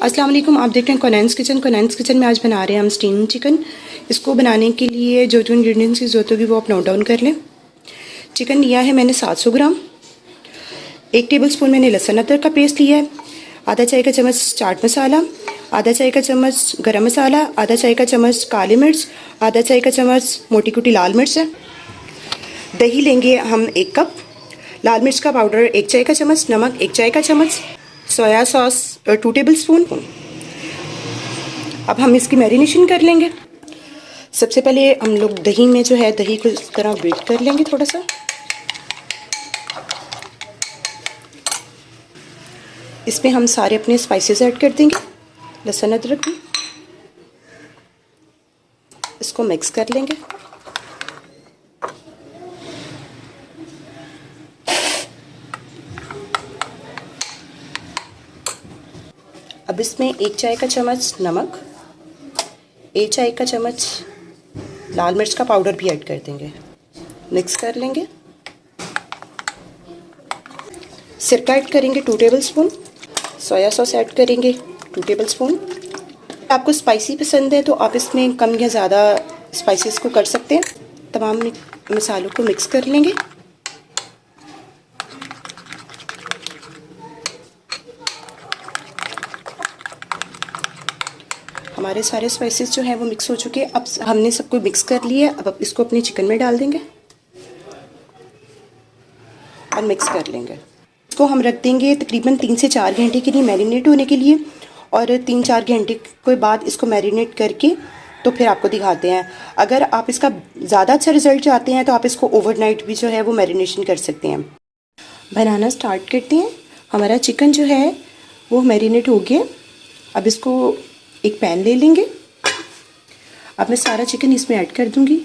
अस्सलाम वालेकुम, आप देख रहे हैं कोनैंस किचन। कोनैंस किचन में आज बना रहे हैं हम स्टीम चिकन। इसको बनाने के लिए जो जो इंग्रेडिएंट्स की ज़रूरत होगी वो आप नोट डाउन कर लें। चिकन लिया है मैंने 700 ग्राम। 1 टेबलस्पून मैंने लहसुन अदरक का पेस्ट लिया है। आधा चाय का चम्मच चाट मसाला, आधा चाय का चम्मच गरम मसाला, आधा चाय का चम्मच काली मिर्च, आधा चाय का चम्मच मोटी कुटी लाल मिर्च है। दही लेंगे हम 1 कप, लाल मिर्च का पाउडर 1 चाय का चम्मच, नमक 1 चाय का चम्मच, सोया सॉस 2 टेबलस्पून। अब हम इसकी मैरिनेशन कर लेंगे। सबसे पहले हम लोग दही में जो है दही को इस तरह बीट कर लेंगे थोड़ा सा। इसमें हम सारे अपने स्पाइसेस ऐड कर देंगे, लहसुन अदरक भी। इसको मिक्स कर लेंगे। अब इसमें 1 चाय का चम्मच नमक, 1 चाय का चम्मच लाल मिर्च का पाउडर भी ऐड कर देंगे। मिक्स कर लेंगे। सिरका ऐड करेंगे 2 टेबलस्पून, सोया सॉस ऐड करेंगे 2 टेबलस्पून। आपको स्पाइसी पसंद है तो आप इसमें कम या ज़्यादा स्पाइसेस को कर सकते हैं। तमाम मसालों को मिक्स कर लेंगे। हमारे सारे स्पाइसेस जो हैं वो मिक्स हो चुके हैं। अब हमने सबको मिक्स कर लिया है। अब इसको अपने चिकन में डाल देंगे और मिक्स कर लेंगे। इसको हम रख देंगे तकरीबन 3 से 4 घंटे के लिए मैरिनेट होने के लिए, और 3-4 घंटे के बाद इसको मैरिनेट करके तो फिर आपको दिखाते हैं। अगर आप इसका ज़्यादा अच्छा रिजल्ट चाहते हैं तो आप इसको ओवरनाइट भी जो है वो मैरिनेशन कर सकते हैं। बनाना स्टार्ट करते हैं। हमारा चिकन जो है वो मैरिनेट हो गया। अब इसको एक पैन ले लेंगे। अब मैं सारा चिकन इसमें ऐड कर दूंगी।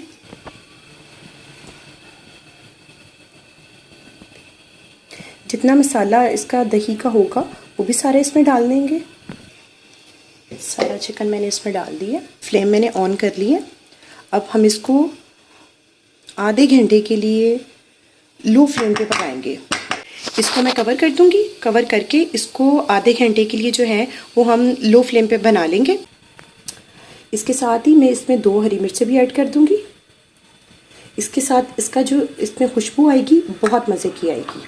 जितना मसाला इसका दही का होगा वो भी सारा इसमें डाल देंगे। सारा चिकन मैंने इसमें डाल दिया। फ्लेम मैंने ऑन कर लिया। अब हम इसको आधे घंटे के लिए लो फ्लेम पे पकाएंगे। इसको मैं कवर कर दूंगी। कवर करके इसको आधे घंटे के लिए जो है वो हम लो फ्लेम पे बना लेंगे। इसके साथ ही मैं इसमें 2 हरी मिर्चें भी ऐड कर दूंगी। इसके साथ इसका जो इसमें खुशबू आएगी बहुत मज़े की आएगी।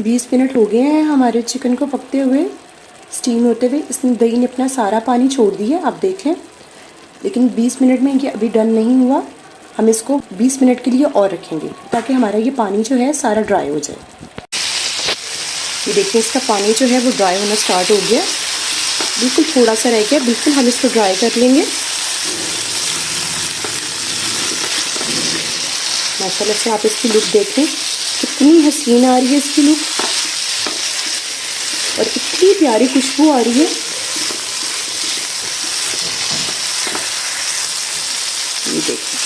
20 मिनट हो गए हैं हमारे चिकन को पकते हुए, स्टीम होते हुए। इसमें दही ने अपना सारा पानी छोड़ दिया, आप देखें। लेकिन 20 मिनट में ये अभी डन नहीं हुआ। हम इसको 20 मिनट के लिए और रखेंगे ताकि हमारा ये पानी जो है सारा ड्राई हो जाए। ये देखिए इसका पानी जो है वो ड्राई होना स्टार्ट हो गया। बिल्कुल थोड़ा सा रह गया, बिल्कुल हम इसको ड्राई कर लेंगे। माशाल्लाह से आप इसकी लुक देखें, कितनी हसीन आ रही है इसकी लुक, और इतनी प्यारी खुशबू आ रही है। ये देखिए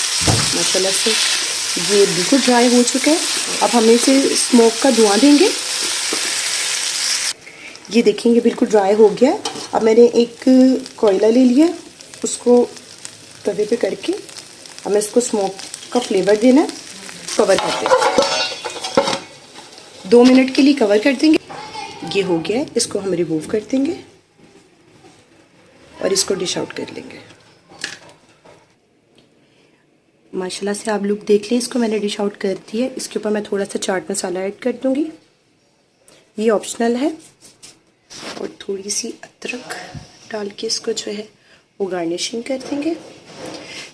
माशाल्लाह से ये बिल्कुल ड्राई हो चुका है। अब हम इसे स्मोक का धुआं देंगे। ये देखेंगे बिल्कुल ड्राई हो गया। अब मैंने एक कोयला ले लिया, उसको तवे पे करके हमें इसको स्मोक का फ्लेवर देना है। कवर करते हैं 2 मिनट के लिए, कवर कर देंगे। ये हो गया है। इसको हम रिमूव कर देंगे और इसको डिश आउट कर लेंगे। माशाल्लाह से आप लुक देख लें। इसको मैंने डिश आउट कर दिया। इसके ऊपर मैं थोड़ा सा चाट मसाला ऐड कर दूंगी, ये ऑप्शनल है, और थोड़ी सी अदरक डाल के इसको जो है वो गार्निशिंग कर देंगे।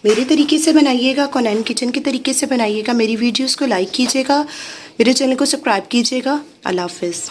मेरे तरीके से बनाइएगा, कोनैन किचन के तरीके से बनाइएगा। मेरी वीडियोस को लाइक कीजिएगा, मेरे चैनल को सब्सक्राइब कीजिएगा। अल्लाह हाफ़िज़।